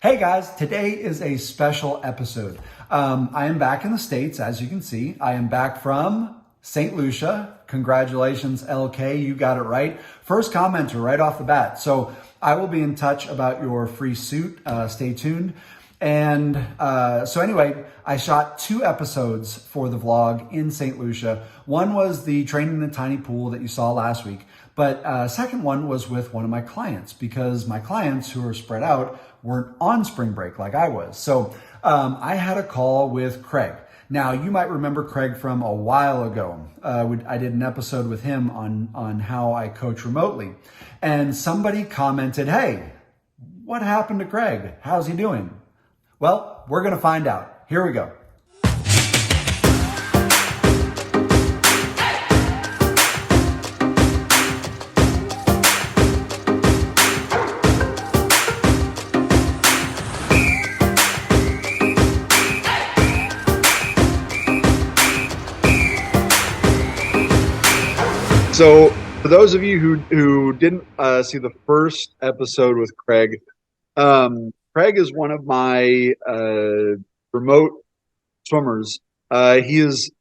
Hey guys, today is a special episode. I am back in the States, as you can see. I am back from St. Lucia. Congratulations, LK, you got it right. First commenter right off the bat. So I will be in touch about your free suit. Stay tuned. And so anyway, I shot 2 episodes for the vlog in St. Lucia. One was the training in the tiny pool that you saw last week. But second one was with one of my clients, because my clients who are spread out weren't on spring break like I was. So I had a call with Craig. Now, you might remember Craig from a while ago. I did an episode with him on how I coach remotely. And somebody commented, hey, what happened to Craig? How's he doing? Well, we're going to find out. Here we go. So for those of you who didn't see the first episode with Craig, Craig is one of my remote swimmers. He is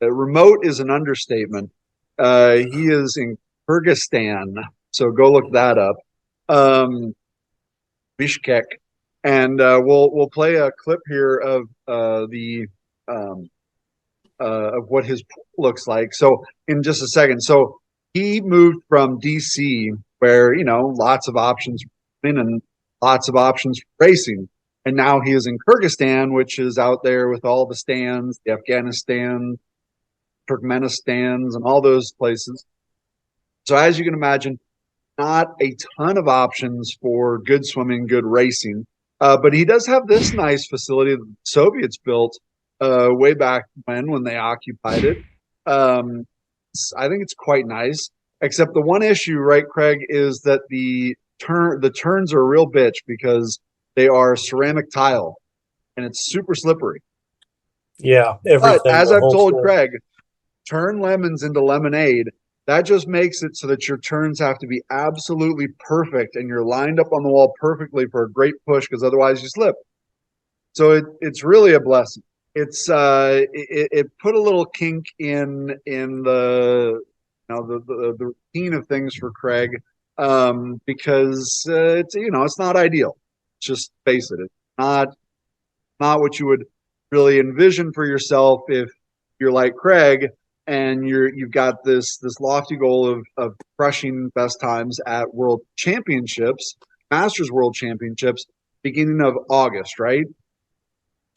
remote is an understatement. He is in Kyrgyzstan, so go look that up. Bishkek, and we'll play a clip here of of what his pool looks like. So in just a second. So he moved from DC, where, lots of options for women and lots of options for racing. And now he is in Kyrgyzstan, which is out there with all the stands, the Afghanistan, Turkmenistans, and all those places. So as you can imagine, not a ton of options for good swimming, good racing. But he does have this nice facility that the Soviets built way back when they occupied it. I think it's quite nice, except the one issue, right, Craig, is that the turns are a real bitch because they are ceramic tile and it's super slippery. Yeah, But everything. as The I've whole told floor. Craig, turn lemons into lemonade. That just makes it so that your turns have to be absolutely perfect and you're lined up on the wall perfectly for a great push, because otherwise you slip. So it's really a blessing. It put a little kink in the routine of things for Craig, because it's not ideal. Just face it, it's not what you would really envision for yourself if you're like Craig and you've got this lofty goal of crushing best times at World Championships, Masters World Championships, beginning of August, right?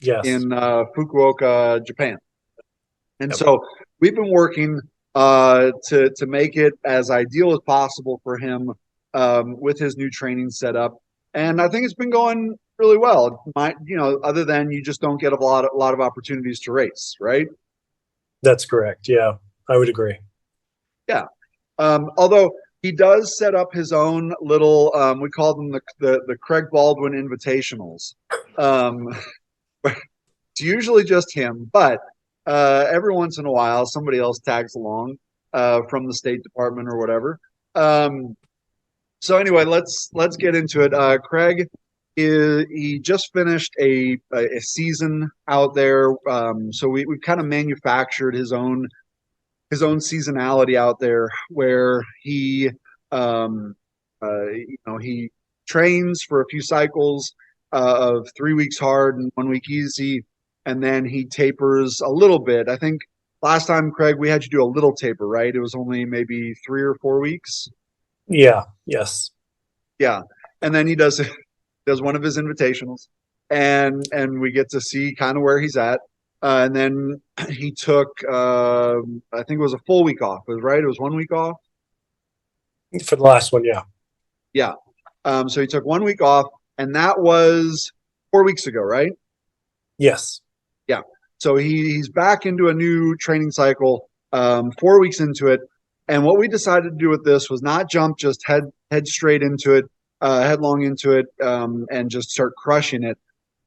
Yes. In Fukuoka, Japan. And Yep. so we've been working to make it as ideal as possible for him, with his new training setup. And I think it's been going really well. Other than you just don't get a lot of opportunities to race, right? That's correct. Yeah, I would agree. Yeah. Although he does set up his own little, we call them the Craig Baldwin Invitationals. It's usually just him, but every once in a while somebody else tags along from the State Department or whatever. So anyway, let's get into it. Craig he just finished a season out there, so we've kind of manufactured his own seasonality out there, where he trains for a few cycles of 3 weeks hard and 1 week easy, and then he tapers a little bit. I think last time, Craig, we had you do a little taper, right? It was only maybe 3 or 4 weeks. Yeah. Yes. Yeah, and then he does one of his invitationals, and we get to see kind of where he's at. And then he took, I think it was a full week off. Was right? It was 1 week off. For the last one, yeah. Yeah. So he took 1 week off, and that was 4 weeks ago, right? Yes. Yeah. So he's back into a new training cycle, 4 weeks into it. And what we decided to do with this was not jump just head straight into it, headlong into it, and just start crushing it.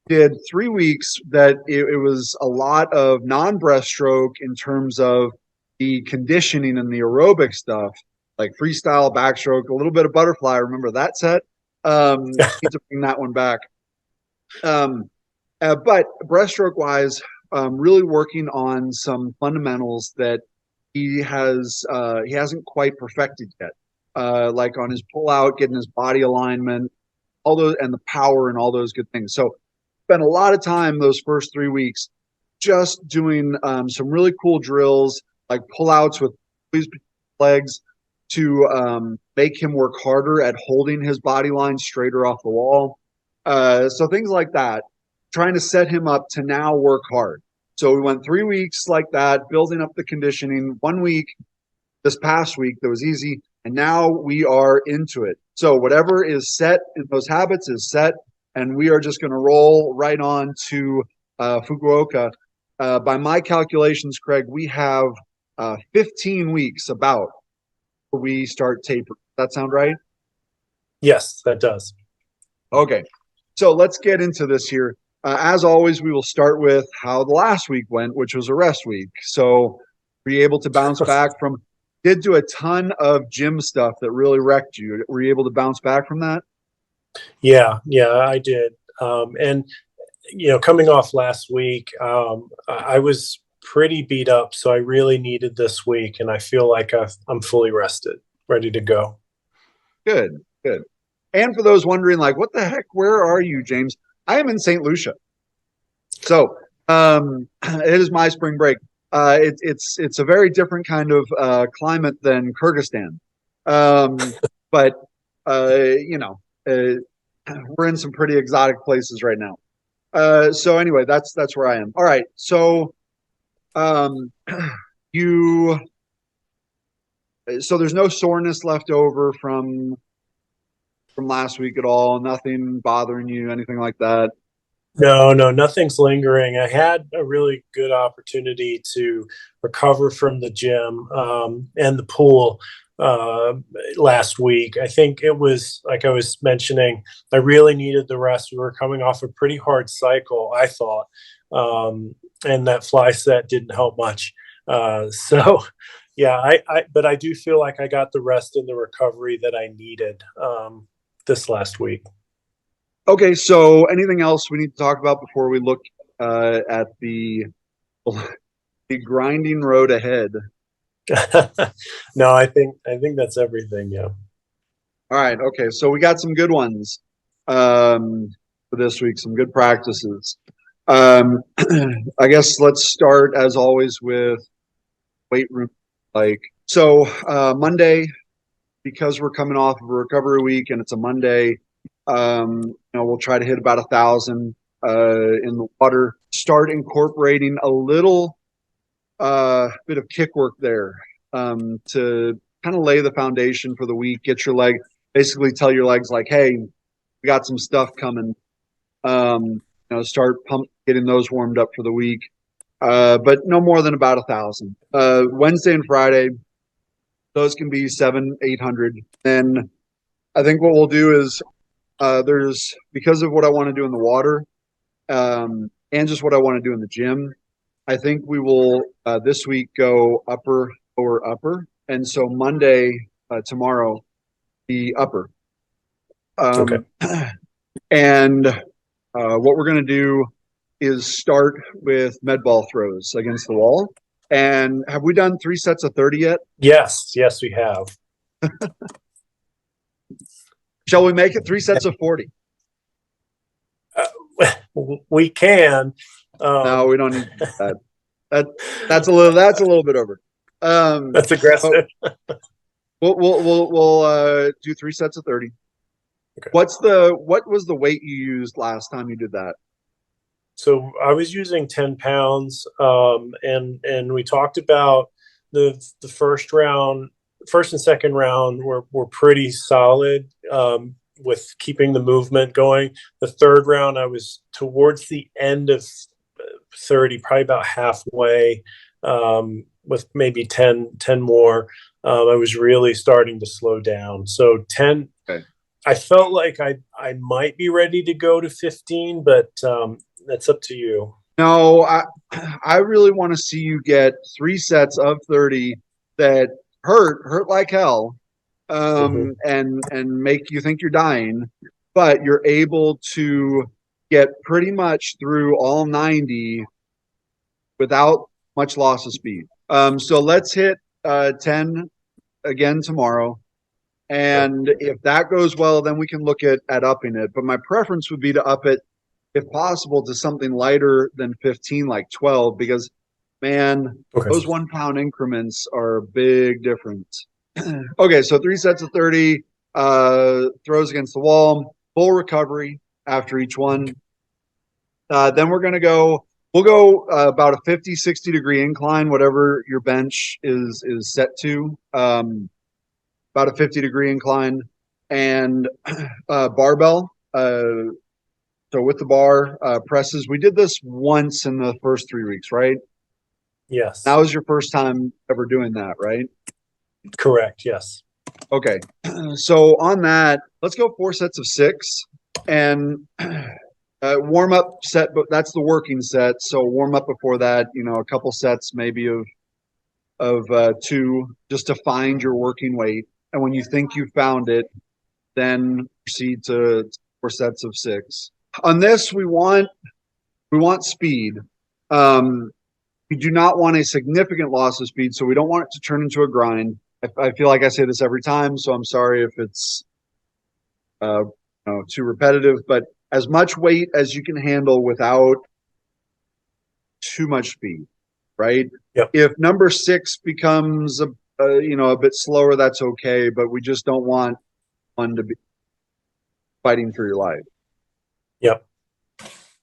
Did 3 weeks that it was a lot of non-breaststroke in terms of the conditioning and the aerobic stuff, like freestyle, backstroke, a little bit of butterfly. Remember that set? Need to bring that one back. But breaststroke wise, really working on some fundamentals that he hasn't quite perfected yet. Like on his pull out, getting his body alignment, all those, and the power and all those good things. So spent a lot of time those first 3 weeks just doing some really cool drills like pull outs with legs to make him work harder at holding his body line straighter off the wall. So things like that, trying to set him up to now work hard. So we went 3 weeks like that, building up the conditioning. 1 week this past week that was easy, and now we are into it. So whatever is set in those habits is set, and we are just going to roll right on to Fukuoka. By my calculations, Craig, we have 15 weeks about before we start taper. Does that sound right? Yes, that does. Okay. So let's get into this here. As always, we will start with how the last week went, which was a rest week. So were you able to bounce back from, did do a ton of gym stuff that really wrecked you. Were you able to bounce back from that? Yeah, I did. And coming off last week, I was pretty beat up, so I really needed this week, and I feel like I'm fully rested, ready to go. Good, good. And for those wondering, like, what the heck, where are you, James? I am in St. Lucia. So it is my spring break. It's a very different kind of climate than Kyrgyzstan. But we're in some pretty exotic places right now. So anyway, that's where I am. All right. So you so there's no soreness left over from last week at all. Nothing bothering you, anything like that. No, nothing's lingering. I had a really good opportunity to recover from the gym and the pool last week. I think it was, like I was mentioning, I really needed the rest. We were coming off a pretty hard cycle, I thought, and that fly set didn't help much. So, yeah, but I do feel like I got the rest and the recovery that I needed this last week. Okay, so anything else we need to talk about before we look at the grinding road ahead? No, I think that's everything. Yeah. All right. Okay. So we got some good ones for this week. Some good practices. I guess let's start as always with weight room. Monday, because we're coming off of a recovery week and it's a Monday. We'll try to hit about 1,000 in the water. Start incorporating a little bit of kick work there to kind of lay the foundation for the week. Get your leg, basically tell your legs like, hey, we got some stuff coming. Start getting those warmed up for the week. But no more than about 1,000. Wednesday and Friday, those can be 700, 800. Then I think what we'll do is there's, because of what I want to do in the water and just what I want to do in the gym, I think we will this week go upper, lower, upper. And so Monday, tomorrow, the upper. Okay. And what we're going to do is start with med ball throws against the wall. And have we done 3 sets of 30 yet? Yes, we have. Shall we make it 3 sets of 40? We can. No, we don't need that. That's a little bit over. That's aggressive. We'll do 3 sets of 30. Okay. What was the weight you used last time you did that? So I was using 10 pounds, and we talked about the first and second round were pretty solid with keeping the movement going. The third round, I was towards the end of 30, probably about halfway, with maybe 10 more. I was really starting to slow down. So 10, okay. I felt like I might be ready to go to 15, but that's up to you. No, I really want to see you get 3 sets of 30 that hurt like hell, and make you think you're dying, but you're able to get pretty much through all 90 without much loss of speed. So let's hit 10 again tomorrow. And if that goes well, then we can look at upping it. But my preference would be to up it, if possible, to something lighter than 15, like 12, because, man, those 1 pound increments are a big difference. Okay, so 3 sets of 30, throws against the wall, full recovery after each one. Then we'll go about a 50, 60 degree incline, whatever your bench is set to. About a 50 degree incline, and barbell. So with the bar, presses. We did this once in the first 3 weeks, right? Yes. That was your first time ever doing that, right? Correct. Yes. Okay. So on that, let's go 4 sets of 6, and warm up set, but that's the working set. So warm up before that, a couple sets maybe of 2, just to find your working weight. And when you think you found it, then proceed to 4 sets of 6. On this, we want speed. We do not want a significant loss of speed, so we don't want it to turn into a grind. I feel like I say this every time, so I'm sorry if it's too repetitive, but as much weight as you can handle without too much speed, right? Yep. If number 6 becomes a bit slower, that's okay, but we just don't want one to be fighting for your life. Yep.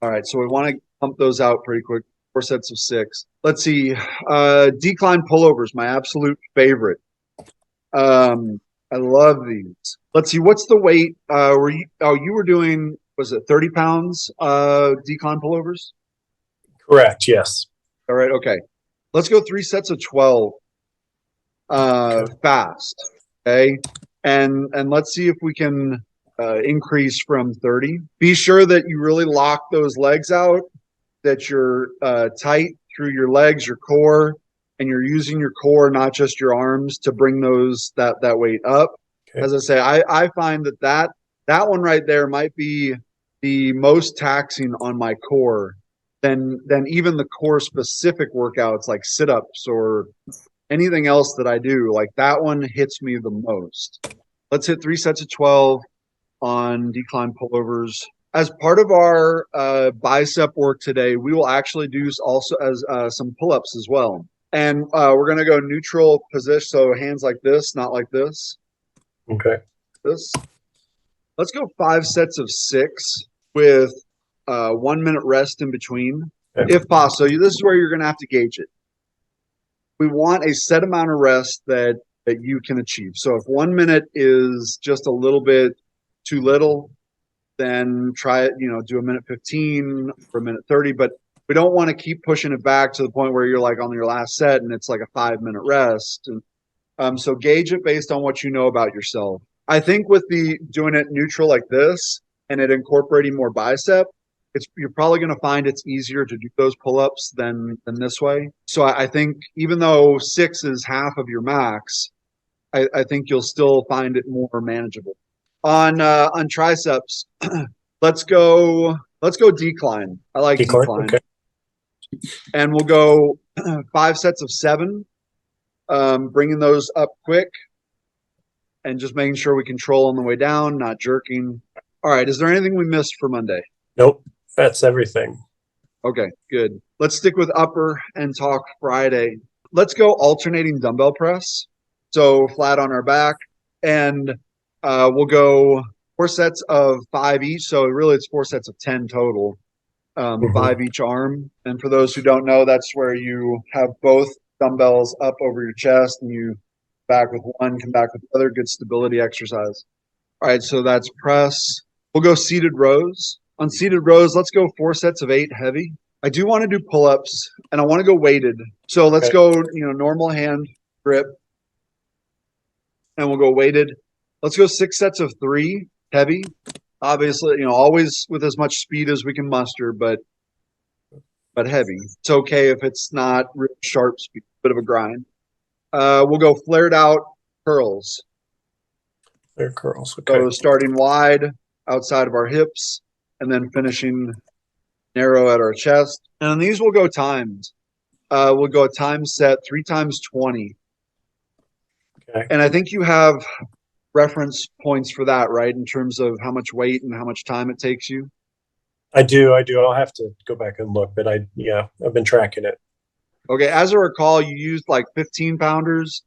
All right, so we want to pump those out pretty quick. 4 sets of 6. Let's see. Decline pullovers, my absolute favorite. I love these. Let's see. What's the weight? You were doing, was it 30 pounds decline pullovers? Correct. Yes. All right. Okay. Let's go 3 sets of 12 fast. Okay. And let's see if we can increase from 30. Be sure that you really lock those legs out, that you're tight through your legs, your core, and you're using your core, not just your arms, to bring that weight up. Okay. As I say, I find that one right there might be the most taxing on my core than even the core specific workouts like sit-ups or anything else that I do. Like, that one hits me the most. Let's hit 3 sets of 12 on decline pullovers. As part of our bicep work today, we will actually do also as some pull-ups as well. And we're going to go neutral position, so hands like this, not like this. Okay. This. Let's go 5 sets of 6 with 1 minute rest in between, if possible. So this is where you're going to have to gauge it. We want a set amount of rest that you can achieve. So if 1 minute is just a little bit too little, then try it, do a minute 15 or a minute 30, but we don't want to keep pushing it back to the point where you're like on your last set and it's like a 5 minute rest. And so gauge it based on what you know about yourself. I think with doing it neutral like this and it incorporating more bicep, you're probably going to find it's easier to do those pull-ups than this way. So I think even though 6 is half of your max, I think you'll still find it more manageable. On triceps, let's go decline. I like decline. Okay. And we'll go 5 sets of 7, bringing those up quick and just making sure we control on the way down, not jerking. All right. Is there anything we missed for Monday? Nope. That's everything. Okay, good. Let's stick with upper and talk Friday. Let's go alternating dumbbell press. So flat on our back, and we'll go 4 sets of 5 each. So really it's 4 sets of 10 total, 5 each arm. And for those who don't know, that's where you have both dumbbells up over your chest and you back with one, come back with the other. Good stability exercise. All right, so that's press. We'll go seated rows. On seated rows, let's go 4 sets of 8 heavy. I do want to do pull-ups, and I want to go weighted. So let's go, normal hand grip, and we'll go weighted. Let's go 6 sets of 3 heavy. Obviously, always with as much speed as we can muster, but heavy. It's okay if it's not real sharp speed, bit of a grind. We'll go flared out curls. Flared curls, okay. So starting wide outside of our hips, and then finishing narrow at our chest. And these will go timed. We'll go a time set 3 times 20. Okay. And I think you have reference points for that, right? In terms of how much weight and how much time it takes you. I do. I'll have to go back and look, but I've been tracking it. Okay. As I recall, you used like 15 pounders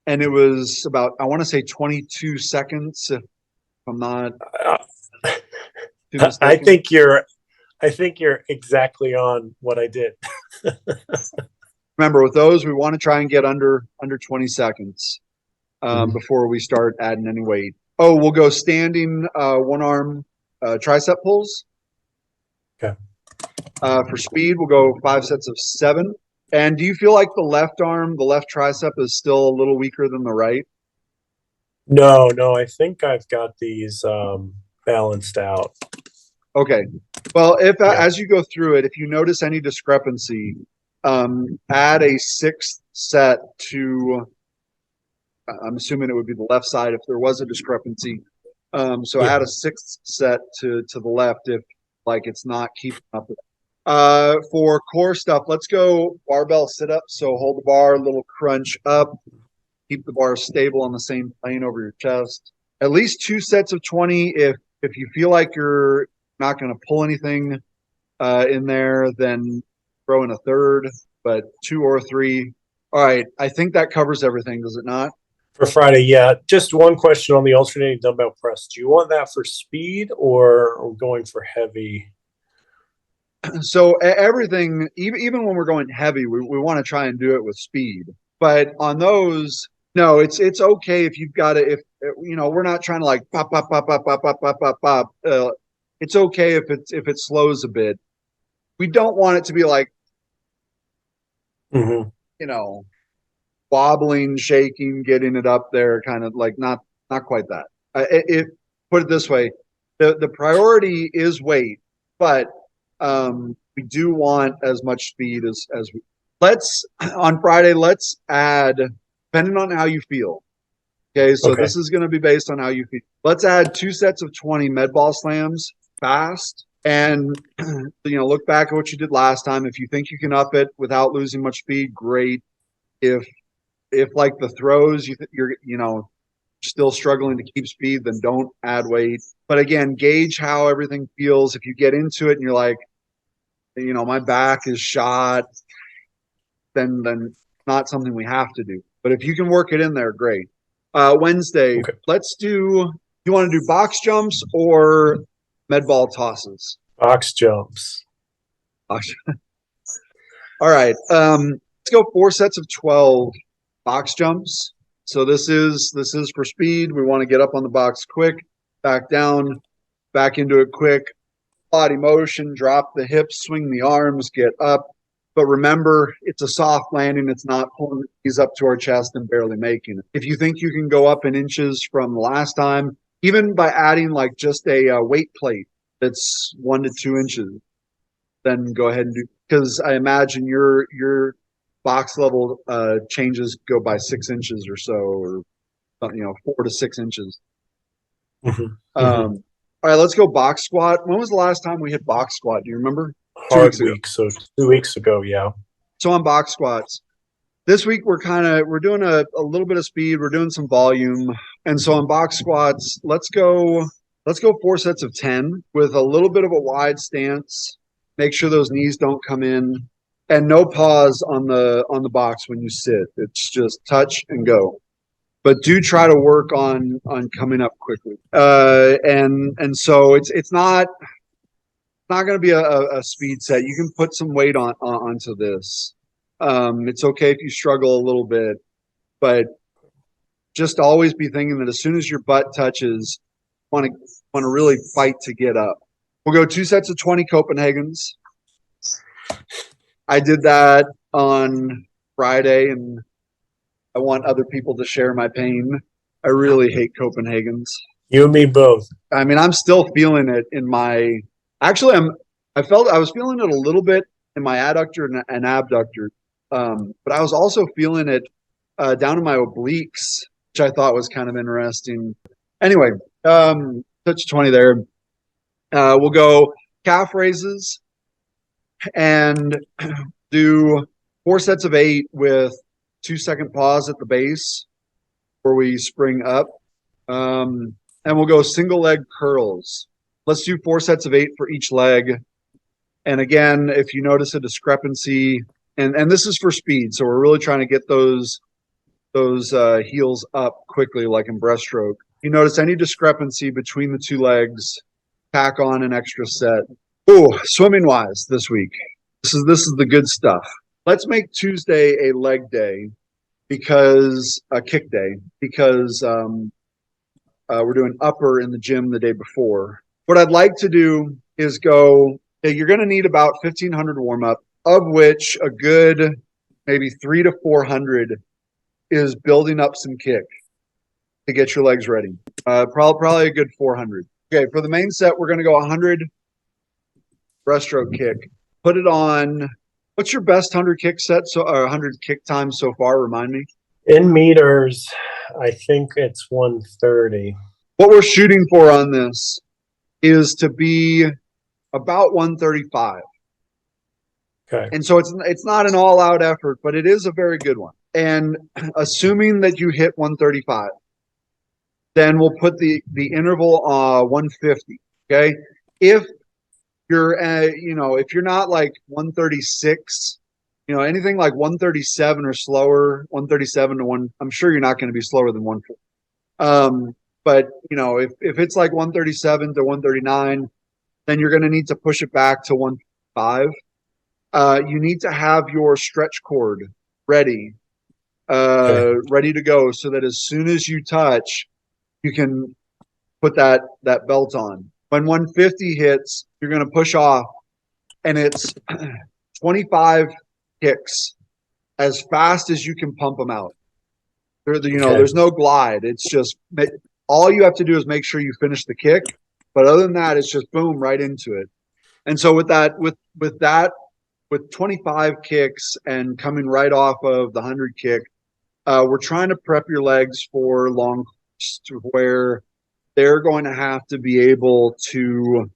and it was about, I want to say 22 seconds. If I'm not too mistaken. I think you're exactly on what I did. Remember, with those, we want to try and get under 20 seconds before we start adding any weight. Oh, we'll go standing one arm tricep pulls. Okay. For speed, we'll go 5 sets of 7. And do you feel like the left arm, the left tricep is still a little weaker than the right? No, I think I've got these balanced out. Okay. Well, as you go through it, if you notice any discrepancy, add a 6th set to, I'm assuming it would be the left side if there was a discrepancy. So add a 6th set to the left if like it's not keeping up with it. For core stuff, let's go barbell sit-ups. So hold the bar, a little crunch up, keep the bar stable on the same plane over your chest. At least 2 sets of 20. If you feel like you're not going to pull anything in there, then throw in a 3rd, but 2 or 3. All right. I think that covers everything, does it not? For Friday, yeah. Just one question on the alternating dumbbell press. Do you want that for speed or going for heavy? So everything, even when we're going heavy, we want to try and do it with speed. But on those, no, it's okay if you've got if we're not trying to like pop. It's okay if it slows a bit. We don't want it to be like, wobbling, shaking, getting it up there, kind of like not quite that. Put it this way, the priority is weight, but we do want as much speed as we. On Friday, let's add, depending on how you feel. Okay, so this is going to be based on how you feel. Let's add 2 sets of 20 med ball slams fast, and look back at what you did last time. If you think you can up it without losing much speed, great. If like the throws you're still struggling to keep speed, then don't add weight. But again, gauge how everything feels. If you get into it and you're like, my back is shot, then not something we have to do. But if you can work it in there, great. Wednesday, let's do. You want to do box jumps or med ball tosses? Box jumps. All right. Let's go 4 sets of 12 box jumps. So this is for speed. We want to get up on the box quick, back down, back into it quick. Body motion, drop the hips, swing the arms, get up. But remember, it's a soft landing. It's not pulling these up to our chest and barely making it. If you think you can go up in inches from last time, even by adding like just a weight plate that's 1 to 2 inches, then go ahead and do, because I imagine your box level changes go by 6 inches or so, or 4 to 6 inches. All right, let's go box squat. When was the last time we hit box squat? Do you remember? Hard week, so 2 weeks ago, yeah. So on box squats, this week we're doing a little bit of speed. We're doing some volume, and so on box squats, let's go 4 sets of 10 with a little bit of a wide stance. Make sure those knees don't come in, and no pause on the box when you sit. It's just touch and go. But do try to work on coming up quickly. And so it's not going to be a speed set. You can put some weight onto this. It's okay if you struggle a little bit, but just always be thinking that as soon as your butt touches, want to really fight to get up. We'll go 2 sets of 20 Copenhagen's. I did that on Friday, and I want other people to share my pain. I really hate Copenhagen's. You and me both. I mean, I'm still feeling it in my. Actually, I was feeling it a little bit in my adductor and abductor, but I was also feeling it down in my obliques, which I thought was kind of interesting. Anyway, touch 20 there. We'll go calf raises and do 4 sets of 8 with 2-second pause at the base where we spring up. And we'll go single leg curls. Let's do 4 sets of 8 for each leg. And again, if you notice a discrepancy, and this is for speed, so we're really trying to get those heels up quickly, like in breaststroke. If you notice any discrepancy between the 2 legs, tack on an extra set. Ooh, swimming wise this week. This is the good stuff. Let's make Tuesday a leg day, because a kick day, because we're doing upper in the gym the day before. What I'd like to do is go, you're going to need about 1,500 warm up, of which a good maybe 300 to 400 is building up some kick to get your legs ready. Probably a good 400. Okay, for the main set, we're going to go 100 breaststroke kick. Put it on. What's your best 100 kick set? So, 100 kick times so far? Remind me. In meters, I think it's 130. What we're shooting for on this is to be about 135. Okay. And so it's not an all-out effort, but it is a very good one. And assuming that you hit 135, then we'll put the interval 150. Okay. If you're if you're not like 136, anything like 137 or slower, 137 to 1, I'm sure you're not going to be slower than 140. But if it's like 137 to 139, then you're going to need to push it back to 105. You need to have your stretch cord ready, ready to go, so that as soon as you touch, you can put that belt on. When 150 hits, you're going to push off, and it's 25 kicks as fast as you can pump them out. There's no glide. It's just all you have to do is make sure you finish the kick. But other than that, it's just boom, right into it. And so with 25 kicks and coming right off of the 100 kick, we're trying to prep your legs for long course, to where they're going to have to be able to,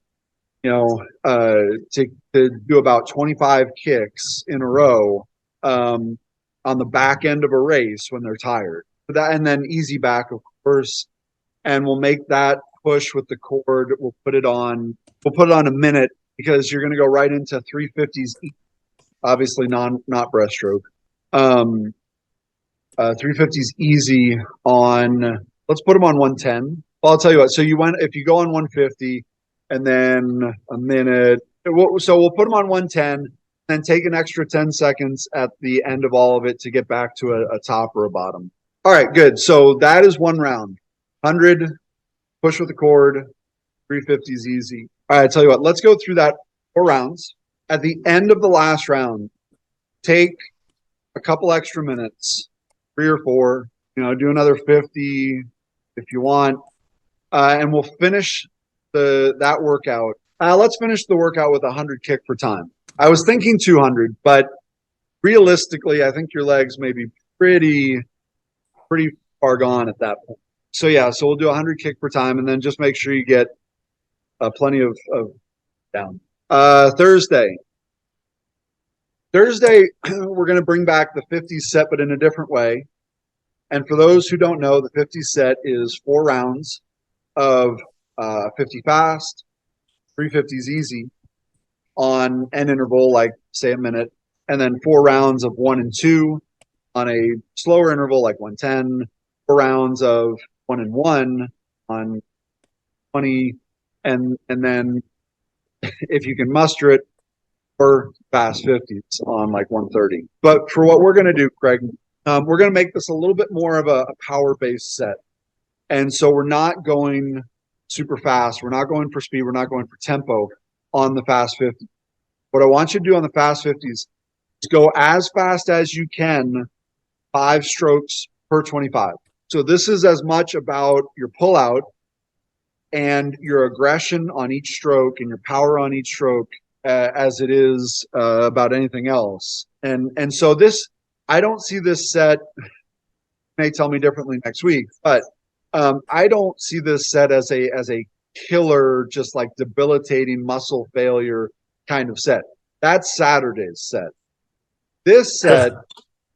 to do about 25 kicks in a row on the back end of a race when they're tired. And then easy back, of course. And we'll make that push with the cord. We'll put it on a minute, because you're going to go right into 350s. Obviously not breaststroke. 350s easy on, let's put them on 110. Well, I'll tell you what. So if you go on 150 and then a minute, so we'll put them on 110, then take an extra 10 seconds at the end of all of it to get back to a top or a bottom. All right, good. So that is one round. 100, push with the cord, 350s easy. All right, I tell you what, let's go through that 4 rounds. At the end of the last round, take a couple extra minutes, 3 or 4, do another 50 if you want, and we'll finish that workout. Let's finish the workout with 100 kick per time. I was thinking 200, but realistically, I think your legs may be pretty far gone at that point. So we'll do 100 kick per time, and then just make sure you get plenty of down. Thursday, we're going to bring back the 50s set, but in a different way. And for those who don't know, the 50s set is 4 rounds of 50 fast, 350s easy on an interval, like say a minute, and then 4 rounds of 1 and 2 on a slower interval, like 110, 4 rounds of 1 and 1 on 20, and then if you can muster it, for fast 50s on like 130. But for what we're going to do, Craig, we're going to make this a little bit more of a power-based set. And so we're not going super fast. We're not going for speed. We're not going for tempo on the fast 50. What I want you to do on the fast 50s is go as fast as you can, 5 strokes per 25. So this is as much about your pullout and your aggression on each stroke and your power on each stroke as it is about anything else. And so this, I don't see this set, you may tell me differently next week, but I don't see this set as a killer, just like debilitating muscle failure kind of set. That's Saturday's set. This set,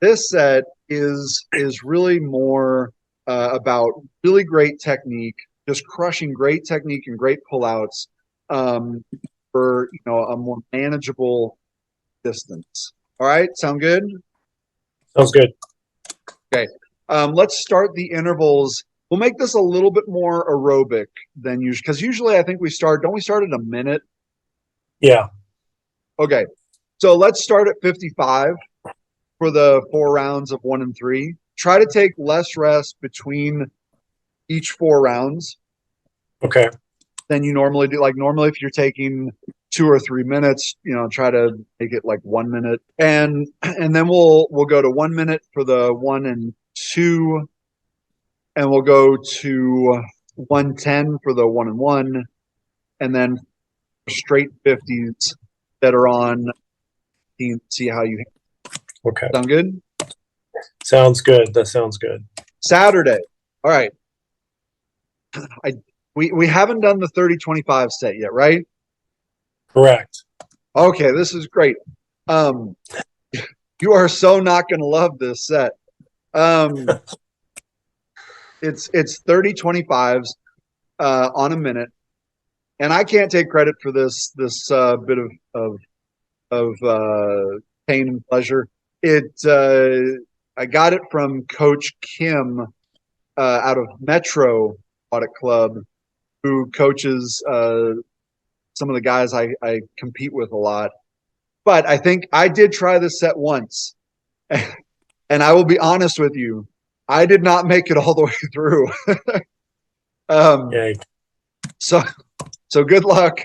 this set is really more about really great technique, just crushing great technique and great pullouts for a more manageable distance. All right, sound good? Sounds good. Okay, let's start the intervals. We'll make this a little bit more aerobic than usual, because usually I think don't we start at a minute? Yeah. Okay, so let's start at 55 for the 4 rounds of 1 and 3. Try to take less rest between each 4 rounds. Okay. Than you normally do. Like normally, if you're taking 2 or 3 minutes, try to make it like 1 minute, and then we'll go to 1 minute for the 1 and 2, and we'll go to 110 for the 1 and 1, and then straight 50s that are on. See how you. Okay. Sound good? Sounds good. That sounds good. Saturday. All right. We haven't done the 30-25 set yet, right? Correct. Okay, this is great. You are so not going to love this set. It's 30-25s on a minute, and I can't take credit for this bit of pain and pleasure. I got it from Coach Kim out of Metro Audit Club, who coaches some of the guys I compete with a lot. But I think I did try this set once, and I will be honest with you, I did not make it all the way through. Yay. So good luck.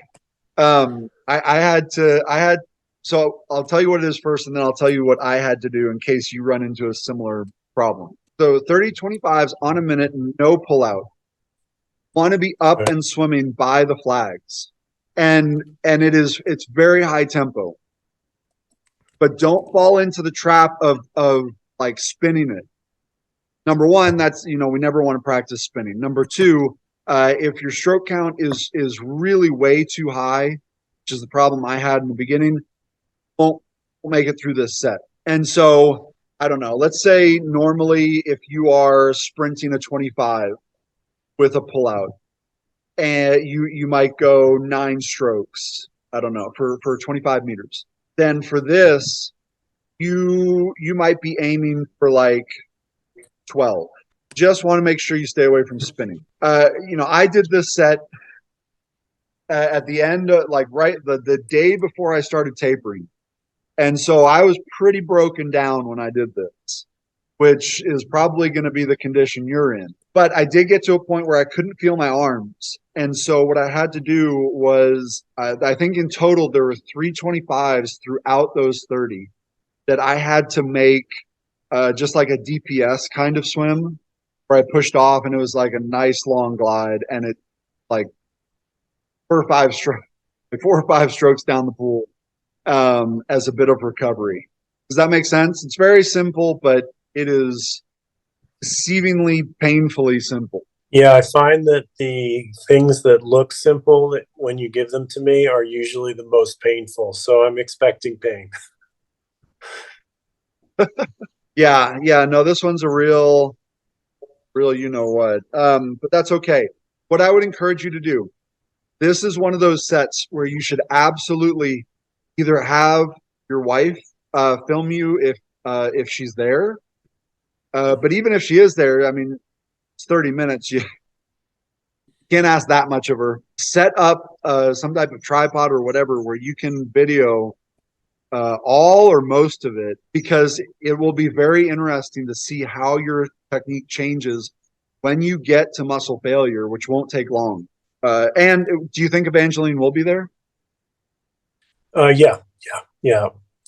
So I'll tell you what it is first, and then I'll tell you what I had to do in case you run into a similar problem. So 30-25s on a minute, no pullout. Want to be up and swimming by the flags. And it's very high tempo. But don't fall into the trap of like spinning it. Number one, that's we never want to practice spinning. Number two, if your stroke count is really way too high, which is the problem I had in the beginning, won't make it through this set. And so I don't know. Let's say normally if you are sprinting a 25 with a pullout, and you might go 9 strokes. I don't know for 25 meters. Then for this, you might be aiming for like 12. Just want to make sure you stay away from spinning. I did this set at the end, like right the day before I started tapering. And so I was pretty broken down when I did this, which is probably going to be the condition you're in. But I did get to a point where I couldn't feel my arms. And so what I had to do was, I think in total there were 325s throughout those 30 that I had to make just like a DPS kind of swim where I pushed off and it was like a nice long glide, and it like 4 or 5 strokes down the pool as a bit of recovery. Does that make sense? It's very simple, but it is deceivingly painfully simple. Yeah, I find that the things that look simple when you give them to me are usually the most painful. So I'm expecting pain. Yeah, no, this one's a real you know what. But that's okay. What I would encourage you to do, this is one of those sets where you should absolutely either have your wife film you if she's there. But even if she is there, I mean, it's 30 minutes. You can't ask that much of her. Set up some type of tripod or whatever where you can video all or most of it, because it will be very interesting to see how your technique changes when you get to muscle failure, which won't take long. And do you think Evangeline will be there? Yeah.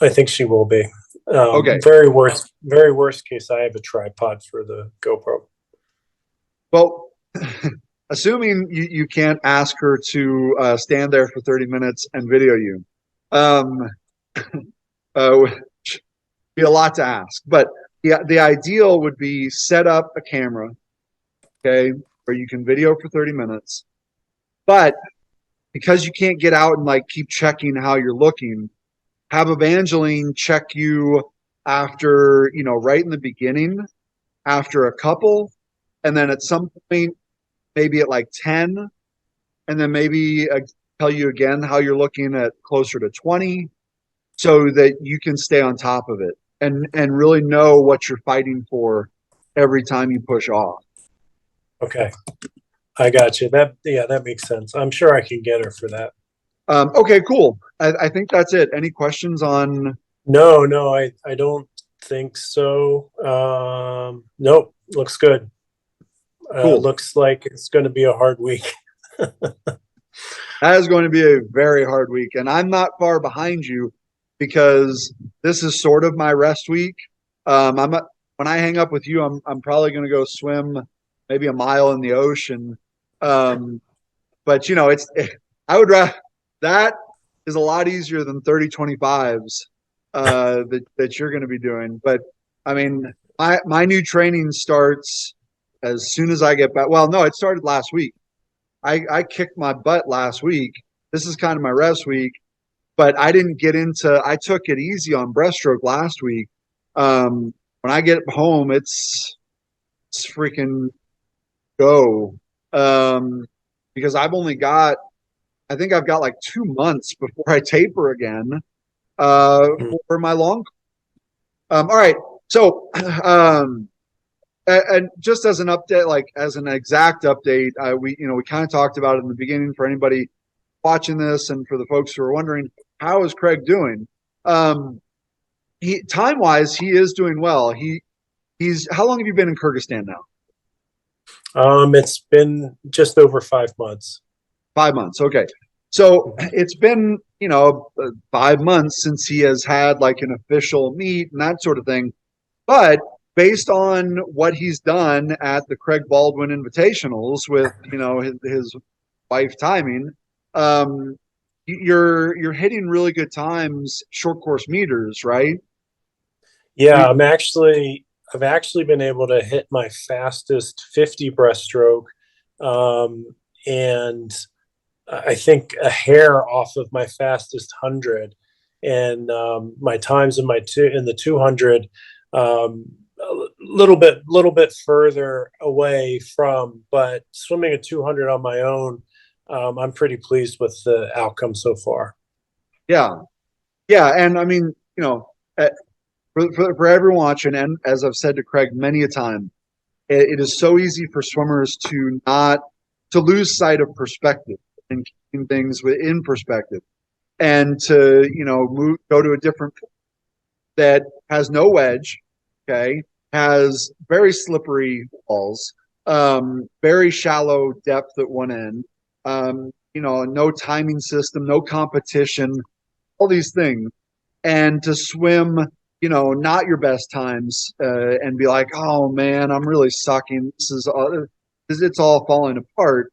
I think she will be. Okay. Very worst case, I have a tripod for the GoPro. Well, assuming you can't ask her to stand there for 30 minutes and video you, be a lot to ask. But the ideal would be set up a camera, okay, where you can video for 30 minutes. But because you can't get out and like keep checking how you're looking, have Evangeline check you after, right in the beginning, after a couple, and then at some point, maybe at like 10, and then maybe tell you again how you're looking at closer to 20, so that you can stay on top of it and really know what you're fighting for every time you push off. Okay. I got you. That makes sense. I'm sure I can get her for that. Okay, cool. I think that's it. Any questions on? No, I don't think so. Nope. Looks good. Cool. Looks like it's going to be a hard week. That is going to be a very hard week, and I'm not far behind you because this is sort of my rest week. When I hang up with you, I'm probably going to go swim maybe a mile in the ocean. But I would rather that is a lot easier than 30-25s that you're going to be doing. But I mean, my new training starts as soon as I get back. Well, no, it started last week. I kicked my butt last week. This is kind of my rest week, but I took it easy on breaststroke last week. When I get home, it's freaking go. Because I think I've got like 2 months before I taper again, for my long. All right. So, and just as an update, like as an exact update, we kind of talked about it in the beginning for anybody watching this, and for the folks who are wondering, how is Craig doing? Time wise, he is doing well. He's how long have you been in Kyrgyzstan now? It's been just over 5 months. 5 months. Okay. So it's been, 5 months since he has had like an official meet and that sort of thing. But based on what he's done at the Craig Baldwin Invitationals with, his wife timing, you're hitting really good times, short course meters, right? Yeah, I've actually been able to hit my fastest 50 breaststroke, and I think a hair off of my fastest 100, and my times in the 200, a little bit further away from, but swimming a 200 on my own, I'm pretty pleased with the outcome so far. Yeah, yeah, and I mean, for everyone watching, and as I've said to Craig many a time, it is so easy for swimmers to lose sight of perspective and keeping things within perspective, and to go to a different that has no wedge, okay, has very slippery walls, very shallow depth at one end, no timing system, no competition, all these things, and to swim not your best times, and be like, oh man, I'm really sucking. It's all falling apart.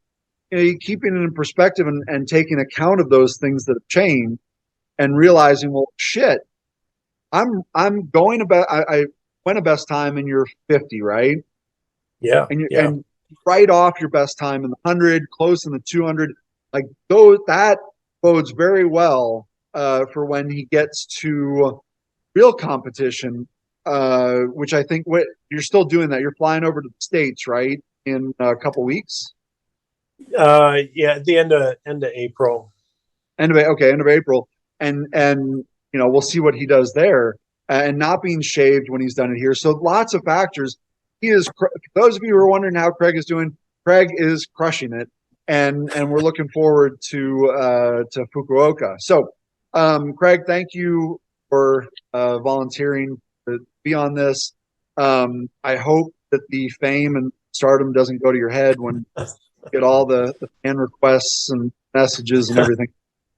You keeping it in perspective and taking account of those things that have changed, and realizing, well, shit, I'm going about. I went a best time in your 50, right? Yeah, and right off your best time in the 100, close in the 200. Like that bodes very well for when he gets to real competition, which I think you're still doing that. You're flying over to the States, right, in a couple weeks? Yeah, at the end of April. End of April, and we'll see what he does there, and not being shaved when he's done it here. So lots of factors. He is. For those of you who are wondering how Craig is doing, Craig is crushing it, and we're looking forward to Fukuoka. So, Craig, thank you for volunteering to be on this. I hope that the fame and stardom doesn't go to your head when you get all the fan requests and messages and everything.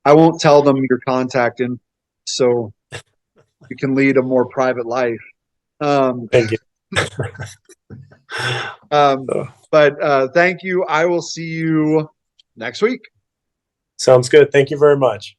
I won't tell them you're contacting, so you can lead a more private life. Thank you. But thank you. I will see you next week. Sounds good. Thank you very much.